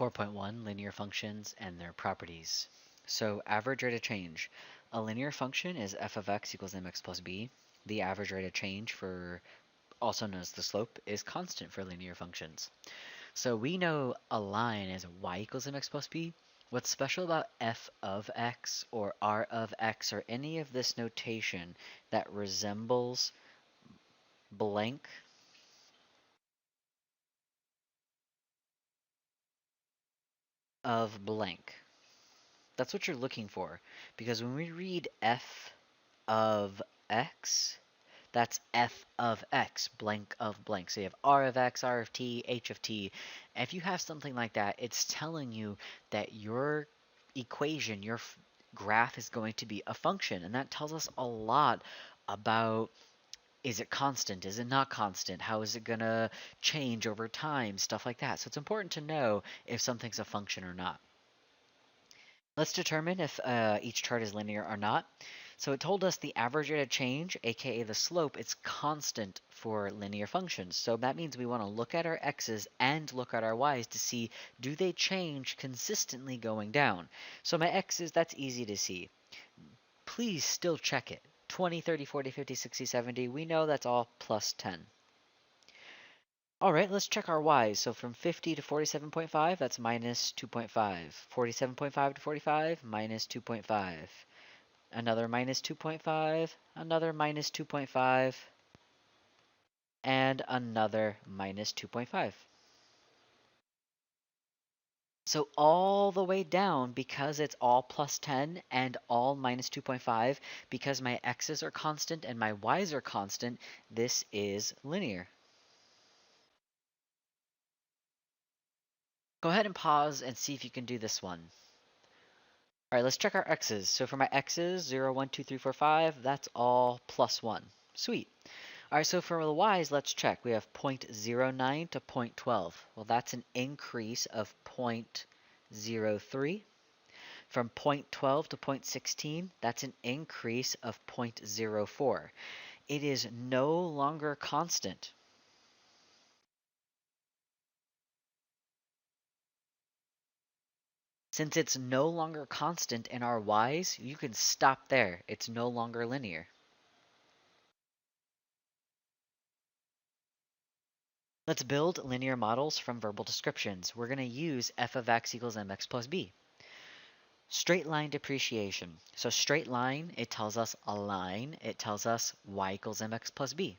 4.1 Linear functions and their properties. So average rate of change. A linear function is f of x equals mx plus b. The average rate of change, for also known as the slope, is constant for linear functions. So we know a line is y equals mx plus b. What's special about f of x or r of x or any of this notation that resembles blank of blank? That's what you're looking for, because when we read f of x, that's f of x, blank of blank. So you have r of x, r of t, h of t. And if you have something like that, it's telling you that your equation, your graph is going to be a function. And that tells us a lot about, is it constant? Is it not constant? How is it going to change over time? Stuff like that. So it's important to know if something's a function or not. Let's determine if each chart is linear or not. So it told us the average rate of change, aka the slope, is constant for linear functions. So that means we want to look at our x's and look at our y's to see, do they change consistently going down? So my x's, that's easy to see. Please still check it. 20, 30, 40, 50, 60, 70, we know that's all plus 10. Alright, let's check our y's. So from 50 to 47.5, that's minus 2.5. 47.5 to 45, minus 2.5. Another minus 2.5, another minus 2.5, and another minus 2.5. So all the way down, because it's all plus 10 and all minus 2.5, because my x's are constant and my y's are constant, this is linear. Go ahead and pause and see if you can do this one. Alright, let's check our x's. So for my x's, 0, 1, 2, 3, 4, 5, that's all plus 1. Sweet. Alright, so for the y's, let's check. We have 0.09 to 0.12. Well, that's an increase of 0.03. From 0.12 to 0.16, that's an increase of 0.04. It is no longer constant. Since it's no longer constant in our y's, you can stop there. It's no longer linear. Let's build linear models from verbal descriptions. We're going to use f of x equals mx plus b. Straight line depreciation. So straight line, it tells us a line. It tells us y equals mx plus b.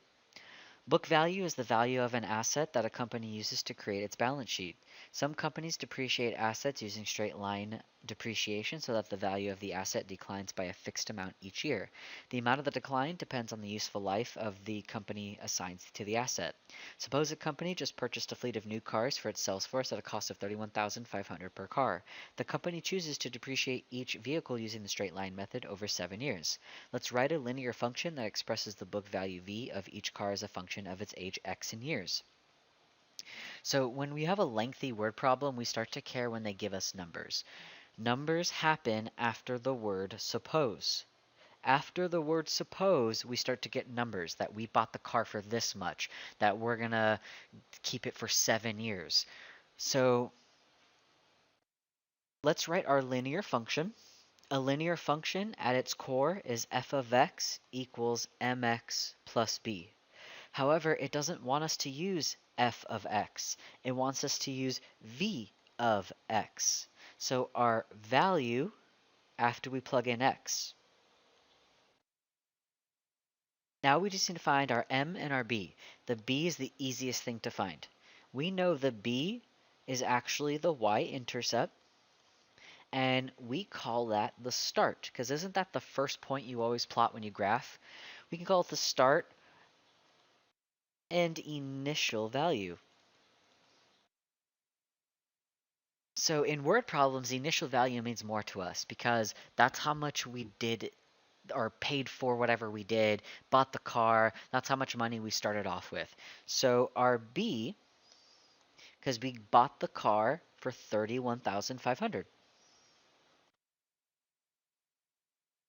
Book value is the value of an asset that a company uses to create its balance sheet. Some companies depreciate assets using straight line depreciation so that the value of the asset declines by a fixed amount each year. The amount of the decline depends on the useful life of the company assigns to the asset. Suppose a company just purchased a fleet of new cars for its sales force at a cost of $31,500 per car. The company chooses to depreciate each vehicle using the straight line method over 7 years. Let's write a linear function that expresses the book value v of each car as a function of its age x in years. So when we have a lengthy word problem, we start to care when they give us numbers. Numbers happen after the word suppose. After the word suppose, we start to get numbers that we bought the car for this much, that we're going to keep it for 7 years. So let's write our linear function. A linear function at its core is f of x equals mx plus b. However, it doesn't want us to use f of x. It wants us to use v of x. So our value after we plug in x. Now we just need to find our m and our b. The b is the easiest thing to find. We know the b is actually the y-intercept, and we call that the start, because isn't that the first point you always plot when you graph? We can call it the start and initial value. So in word problems, the initial value means more to us because that's how much we did or paid for whatever we did, bought the car, that's how much money we started off with. So our B, because we bought the car for $31,500.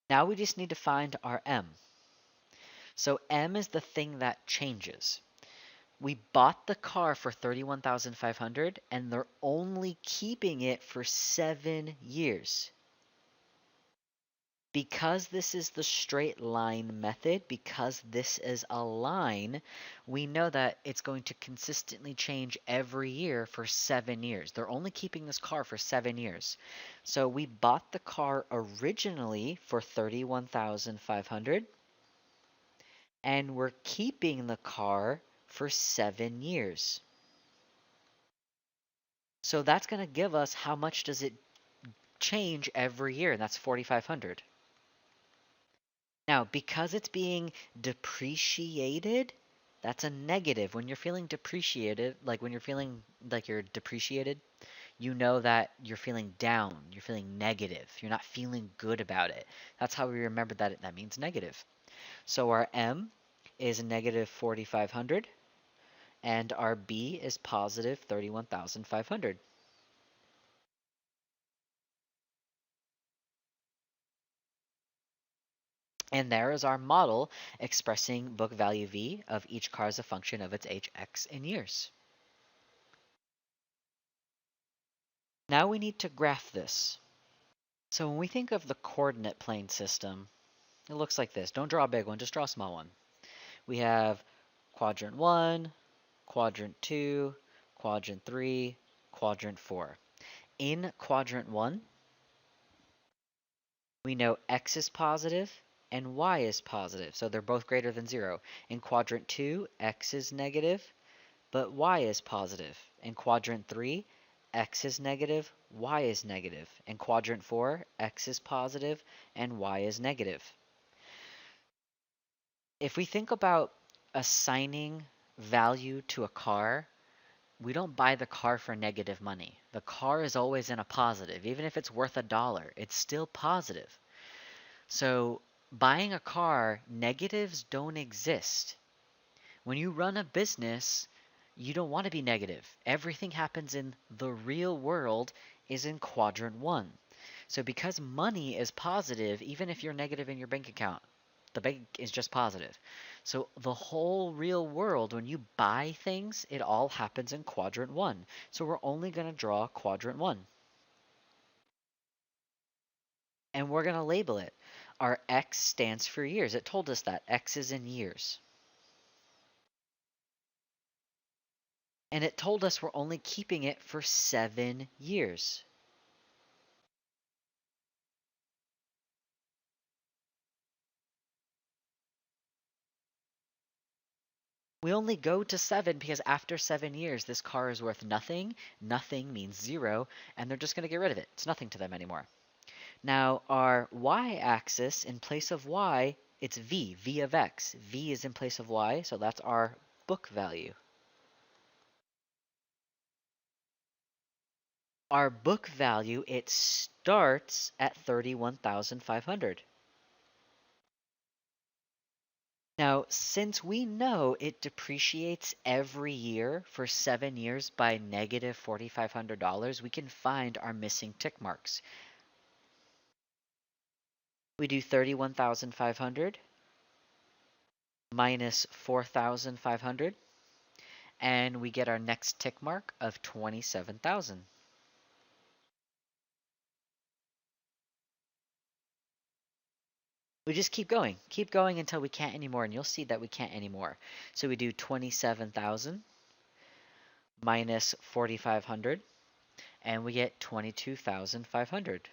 Now we just need to find our M. So M is the thing that changes. We bought the car for 31,500 and they're only keeping it for 7 years. Because this is the straight line method, because this is a line, we know that it's going to consistently change every year for 7 years. They're only keeping this car for 7 years. So we bought the car originally for 31,500 and we're keeping the car for 7 years. So that's going to give us how much does it change every year, and that's 4,500. Now, because it's being depreciated, that's a negative. When you're feeling depreciated, like when you're feeling like you're depreciated, you know that you're feeling down, you're feeling negative, you're not feeling good about it. That's how we remember that that means negative. So our M is negative 4,500, and our B is positive 31,500. And there is our model expressing book value V of each car as a function of its age x in years. Now we need to graph this. So when we think of the coordinate plane system, it looks like this. Don't draw a big one, just draw a small one. We have quadrant 1, quadrant 2, quadrant 3, quadrant 4. In quadrant 1, we know x is positive and y is positive, so they're both greater than 0. In quadrant 2, x is negative, but y is positive. In quadrant 3, x is negative, y is negative. In quadrant 4, x is positive and y is negative. If we think about assigning value to a car, we don't buy the car for negative money. The car is always in a positive. Even if it's worth $1, it's still positive. So buying a car, negatives don't exist. When you run a business, you don't want to be negative. Everything happens in the real world is in quadrant 1. So because money is positive, even if you're negative in your bank account, the bank is just positive. So the whole real world, when you buy things, it all happens in quadrant 1. So we're only going to draw quadrant 1. And we're going to label it. Our X stands for years. It told us that. X is in years. And it told us we're only keeping it for 7 years. We only go to 7 because after 7 years, this car is worth nothing. Nothing means 0, and they're just going to get rid of it. It's nothing to them anymore. Now, our y-axis, in place of y, it's v, v of x. V is in place of y, so that's our book value. Our book value, it starts at 31,500. Now, since we know it depreciates every year for 7 years by negative $4,500, we can find our missing tick marks. We do 31,500 minus 4,500, and we get our next tick mark of 27,000. We just keep going until we can't anymore, and you'll see that we can't anymore. So we do 27,000 minus 4,500, and we get 22,500.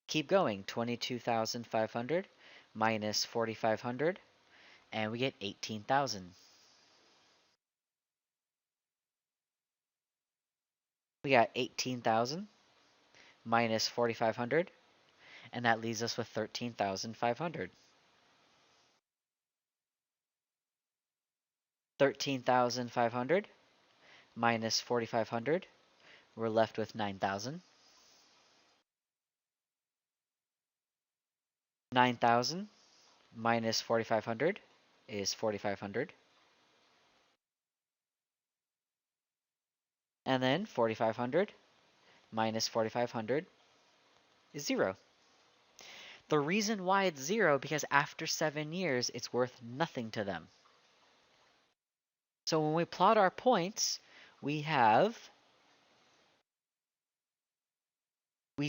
Keep going, 22,500 minus 4,500, and we get 18,000. We got 18,000 minus 4,500, and that leaves us with 13,500. 13,500 minus 4,500, we're left with 9,000. 9,000 minus 4,500 is 4,500. And then 4,500 minus 4,500 is 0. The reason why it's 0 because after 7 years, it's worth nothing to them. So when we plot our points, we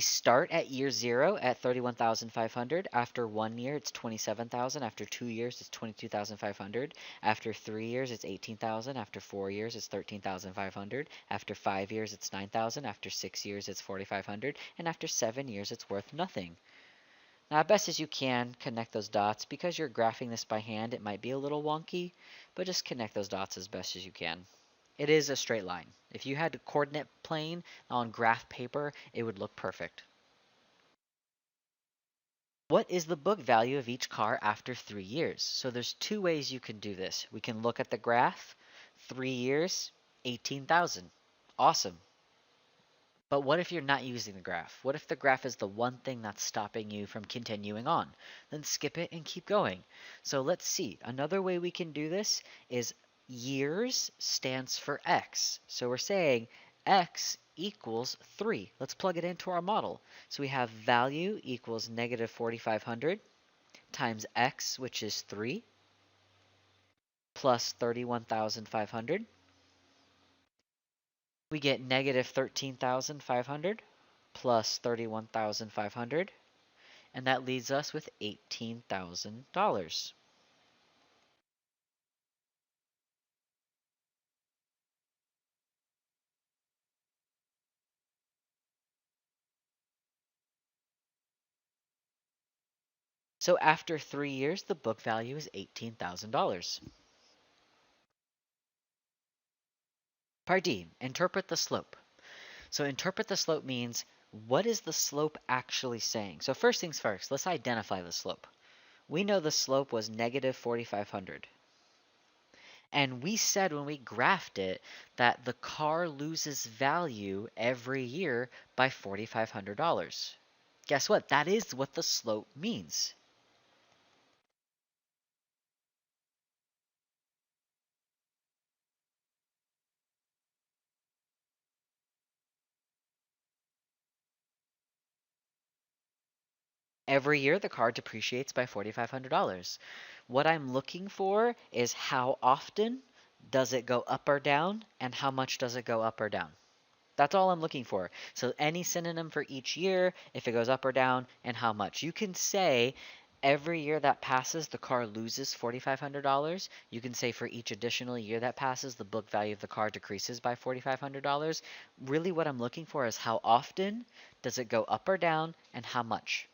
start at year 0 at 31,500. After 1 year, it's 27,000. After 2 years, it's 22,500. After 3 years, it's 18,000. After 4 years, it's 13,500. After 5 years, it's 9,000. After 6 years, it's 4,500. And after 7 years, it's worth nothing. Now, best as you can, connect those dots. Because you're graphing this by hand, it might be a little wonky, but just connect those dots as best as you can. It is a straight line. If you had a coordinate plane on graph paper, it would look perfect. What is the book value of each car after 3 years? So there's 2 ways you can do this. We can look at the graph. 3 years, 18,000. Awesome. But what if you're not using the graph? What if the graph is the one thing that's stopping you from continuing on? Then skip it and keep going. So let's see. Another way we can do this is years stands for x. So we're saying x equals 3. Let's plug it into our model. So we have value equals negative 4,500 times x, which is 3, plus 31,500. We get negative 13,500 plus 31,500, and that leaves us with $18,000. So after 3 years, the book value is $18,000. Part D, interpret the slope. So interpret the slope means, what is the slope actually saying? So first things first, let's identify the slope. We know the slope was negative 4,500. And we said when we graphed it that the car loses value every year by $4,500. Guess what? That is what the slope means. Every year the car depreciates by $4,500. What I'm looking for is how often does it go up or down, and how much does it go up or down. That's all I'm looking for. So any synonym for each year, if it goes up or down, and how much. You can say every year that passes, the car loses $4,500. You can say for each additional year that passes, the book value of the car decreases by $4,500. Really what I'm looking for is how often does it go up or down, and how much.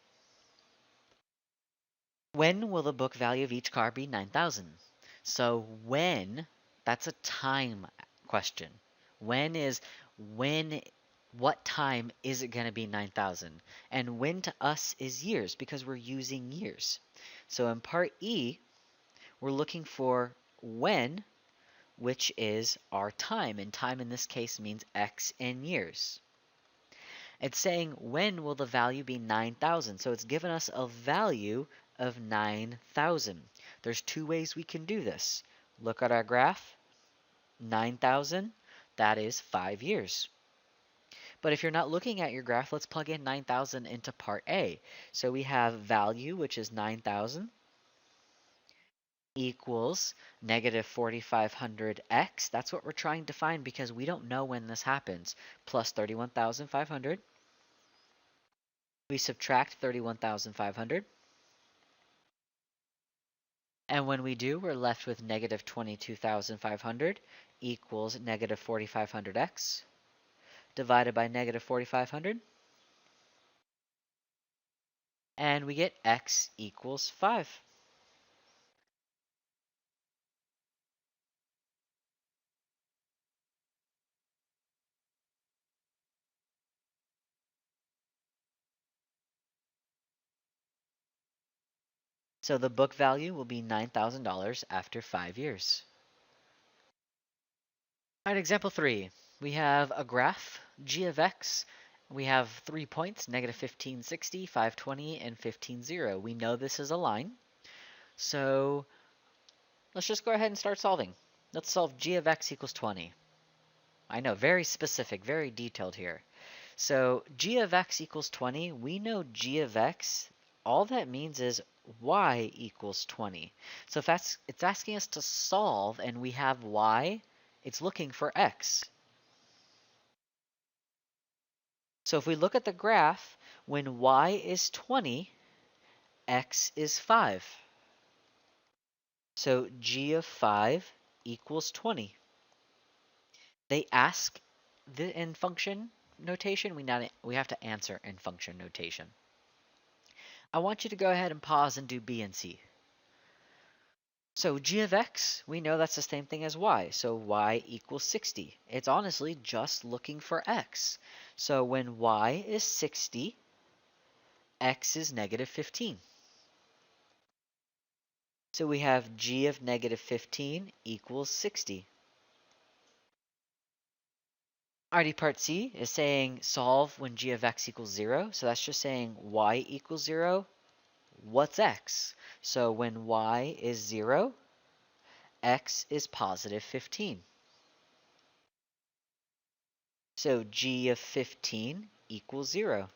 When will the book value of each car be 9,000? So when, that's a time question. What time is it going to be 9,000? And when to us is years because we're using years. So in part E, we're looking for when, which is our time. And time in this case means x in years. It's saying when will the value be 9,000? So it's given us a value of 9,000. There's 2 ways we can do this. Look at our graph. 9,000, that is 5 years. But if you're not looking at your graph, let's plug in 9,000 into part A. So we have value, which is 9,000, equals negative 4,500x. That's what we're trying to find because we don't know when this happens. Plus 31,500. We subtract 31,500. And when we do, we're left with negative 22,500 equals negative 4,500x divided by negative 4,500. And we get x equals 5. So the book value will be $9,000 after 5 years. All right, example 3. We have a graph, g of x. We have 3 points, negative 15, 60, 520, and 15, 0. We know this is a line. So let's just go ahead and start solving. Let's solve g of x equals 20. I know, very specific, very detailed here. So g of x equals 20. We know g of x all that means is y equals 20. So if it's asking us to solve and we have y, it's looking for x. So if we look at the graph, when y is 20, x is 5. So g of 5 equals 20. They ask in function notation, we have to answer in function notation. I want you to go ahead and pause and do B and C. So g of x, we know that's the same thing as y. So y equals 60. It's honestly just looking for x. So when y is 60, x is negative 15. So we have g of negative 15 equals 60. Alrighty, part C is saying solve when g of x equals 0. So that's just saying y equals 0. What's x? So when y is 0, x is positive 15. So g of 15 equals 0.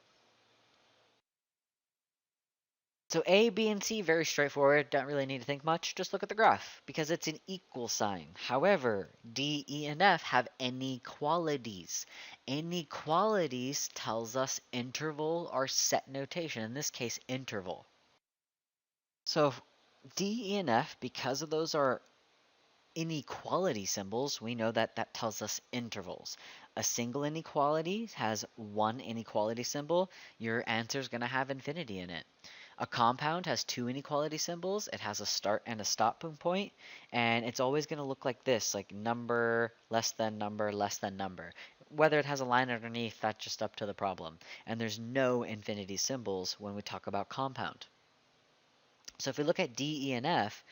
So A, B, and C, very straightforward. Don't really need to think much. Just look at the graph because it's an equal sign. However, D, E, and F have inequalities. Inequalities tells us interval or set notation. In this case, interval. So D, E, and F, because of those are inequality symbols, we know that that tells us intervals. A single inequality has one inequality symbol. Your answer is going to have infinity in it. A compound has two inequality symbols. It has a start and a stopping point, and it's always going to look like this, like number, less than number, less than number. Whether it has a line underneath, that's just up to the problem. And there's no infinity symbols when we talk about compound. So if we look at D, E, and F,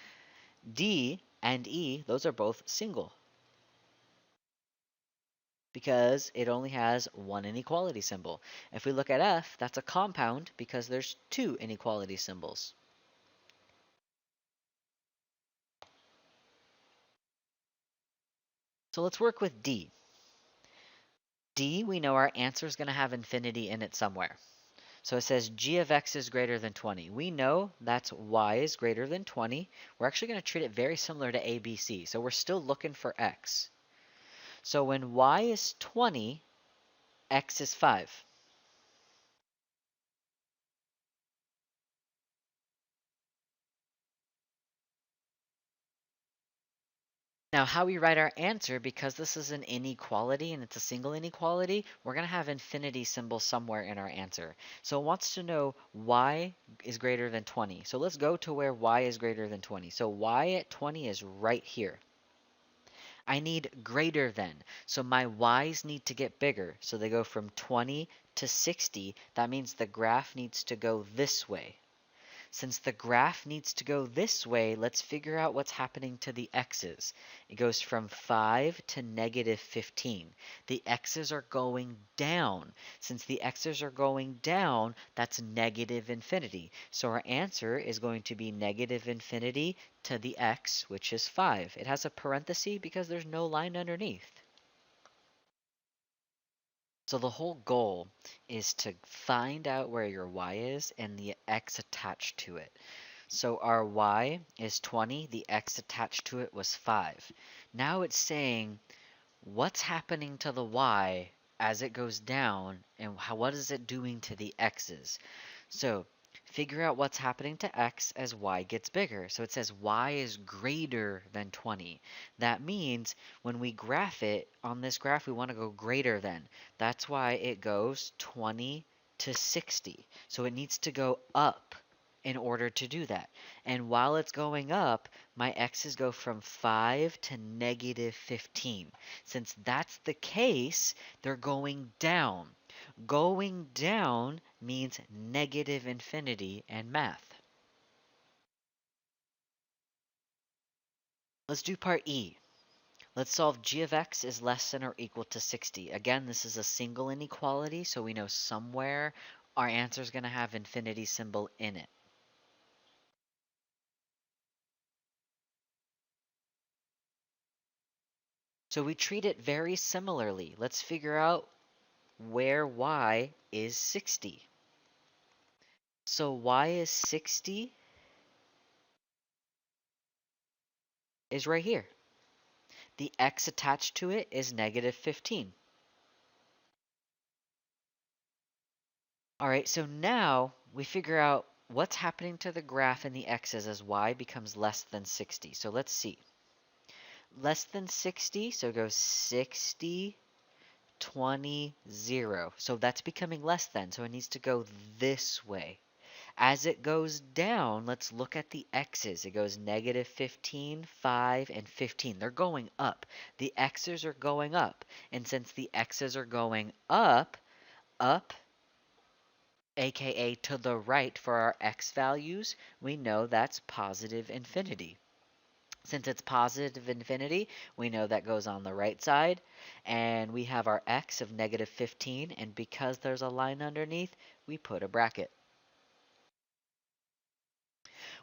D and E, those are both single because it only has one inequality symbol. If we look at F, that's a compound because there's two inequality symbols. So let's work with D. D, we know our answer is going to have infinity in it somewhere. So it says g of x is greater than 20. We know that's y is greater than 20. We're actually going to treat it very similar to ABC. So we're still looking for x. So when y is 20, x is 5. Now, how we write our answer, because this is an inequality and it's a single inequality, we're going to have infinity symbol somewhere in our answer. So it wants to know y is greater than 20. So let's go to where y is greater than 20. So y at 20 is right here. I need greater than. So my y's need to get bigger. So they go from 20 to 60. That means the graph needs to go this way. Since the graph needs to go this way, let's figure out what's happening to the x's. It goes from 5 to negative 15. The x's are going down. Since the x's are going down, that's negative infinity. So our answer is going to be negative infinity to the x, which is 5. It has a parenthesis because there's no line underneath. So the whole goal is to find out where your y is and the x attached to it. So our y is 20, the x attached to it was 5. Now it's saying what's happening to the y as it goes down and what is it doing to the x's. So figure out what's happening to x as y gets bigger. So it says y is greater than 20. That means when we graph it, on this graph we want to go greater than. That's why it goes 20 to 60. So it needs to go up in order to do that. And while it's going up, my x's go from 5 to negative 15. Since that's the case, they're going down. Going down means negative infinity in math. Let's do part E. Let's solve g of x is less than or equal to 60. Again, this is a single inequality, so we know somewhere our answer is going to have infinity symbol in it. So we treat it very similarly. Let's figure out where y is 60. So y is 60 is right here. The x attached to it is negative 15. All right, so now we figure out what's happening to the graph and the x's as y becomes less than 60. So let's see. Less than 60, so it goes 60, 20, 0. So that's becoming less than, so it needs to go this way. As it goes down, let's look at the x's. It goes negative 15, 5, and 15. They're going up. The x's are going up. And since the x's are going up, aka to the right for our x values, we know that's positive infinity. Since it's positive infinity, we know that goes on the right side. And we have our x of negative 15, and because there's a line underneath, we put a bracket.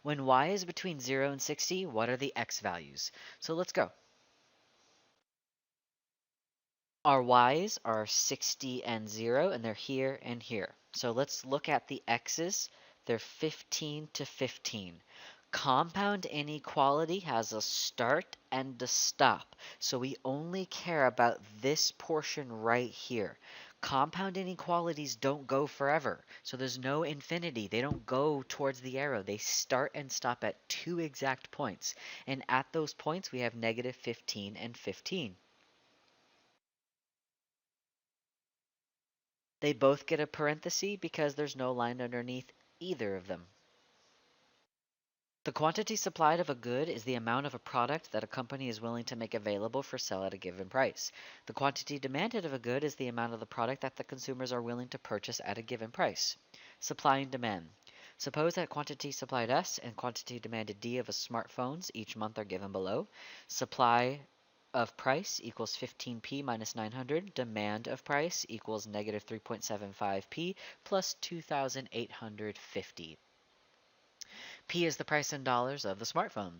When y is between 0 and 60, what are the x values? So let's go. Our y's are 60 and 0, and they're here and here. So let's look at the x's. They're 15 to 15. Compound inequality has a start and a stop, so we only care about this portion right here. Compound inequalities don't go forever, so there's no infinity. They don't go towards the arrow. They start and stop at 2 exact points, and at those points we have negative 15 and 15. They both get a parenthesis because there's no line underneath either of them. The quantity supplied of a good is the amount of a product that a company is willing to make available for sale at a given price. The quantity demanded of a good is the amount of the product that the consumers are willing to purchase at a given price. Supply and demand. Suppose that quantity supplied S and quantity demanded D of a smartphones each month are given below. Supply of price equals 15p minus 900. Demand of price equals negative 3.75p plus 2,850. P is the price in dollars of the smartphone.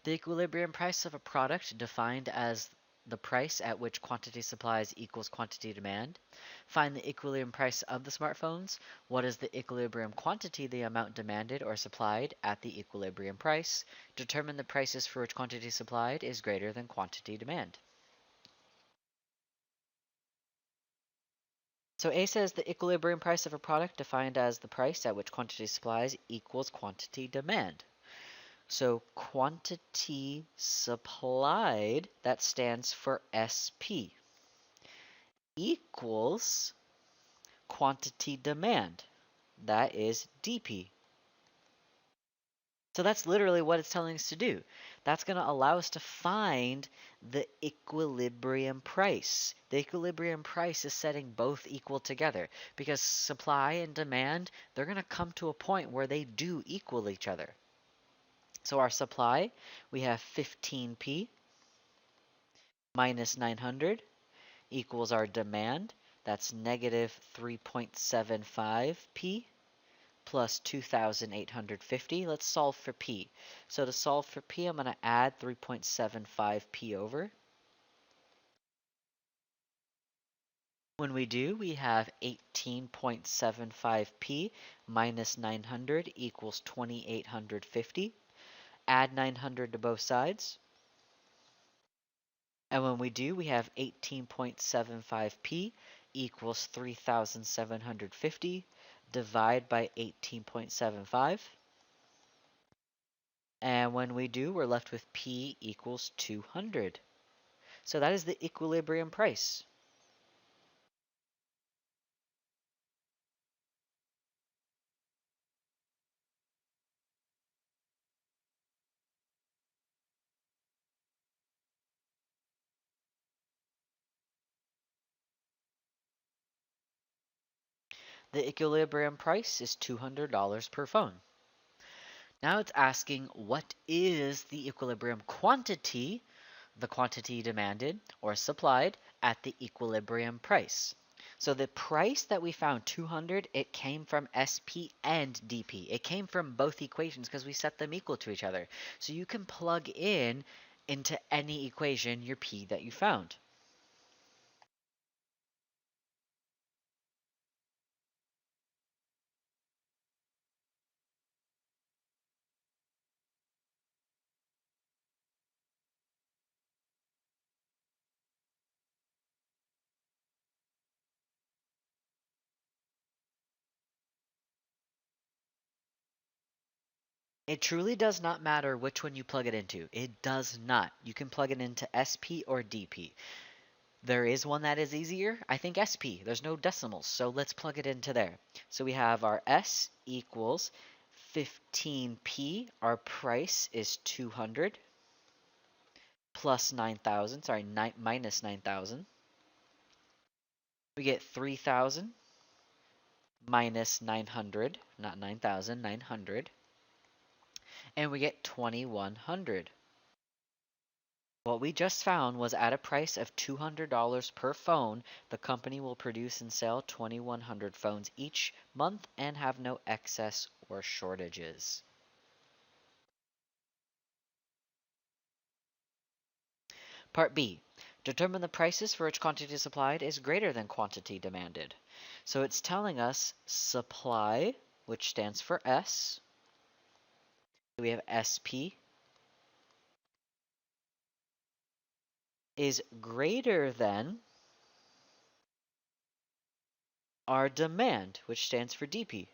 The equilibrium price of a product defined as the price at which quantity supplies equals quantity demand. Find the equilibrium price of the smartphones. What is the equilibrium quantity, the amount demanded or supplied at the equilibrium price? Determine the prices for which quantity supplied is greater than quantity demand. So A says the equilibrium price of a product defined as the price at which quantity supplies equals quantity demand. So quantity supplied, that stands for SP, equals quantity demand, that is DP. So that's literally what it's telling us to do. That's going to allow us to find the equilibrium price. The equilibrium price is setting both equal together because supply and demand, they're going to come to a point where they do equal each other. So our supply, we have 15p minus 900 equals our demand. That's negative 3.75p plus 2,850. Let's solve for p. So to solve for p, I'm going to add 3.75p over. When we do, we have 18.75p minus 900 equals 2,850. Add 900 to both sides. And when we do, we have 18.75p equals 3,750. Divide by 18.75. And when we do, we're left with p equals 200. So that is the equilibrium price. The equilibrium price is $200 per phone. Now it's asking what is the equilibrium quantity, the quantity demanded or supplied at the equilibrium price. So the price that we found, 200, it came from SP and DP. It came from both equations because we set them equal to each other. So you can plug in into any equation your P that you found. It truly does not matter which one you plug it into. It does not. You can plug it into SP or DP. There is one that is easier. I think SP. There's no decimals, so let's plug it into there. So we have our S equals 15p. Our price is 200 plus 9,000. Sorry, minus 9,000. We get 3,000 minus 900. Not 9,000, 900. And we get 2,100. What we just found was at a price of $200 per phone, the company will produce and sell 2,100 phones each month and have no excess or shortages. Part B. Determine the prices for which quantity supplied is greater than quantity demanded. So it's telling us supply, which stands for S. We have SP is greater than our demand, which stands for DP.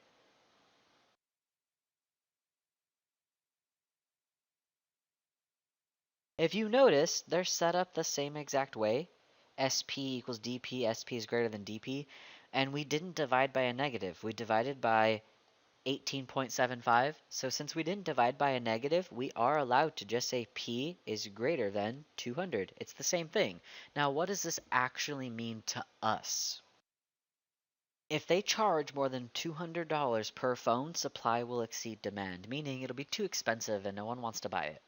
If you notice, they're set up the same exact way. SP equals DP, SP is greater than DP, and we didn't divide by a negative. We divided by 18.75. So since we didn't divide by a negative, we are allowed to just say P is greater than 200. It's the same thing. Now, what does this actually mean to us? If they charge more than $200 per phone, supply will exceed demand, meaning it'll be too expensive and no one wants to buy it.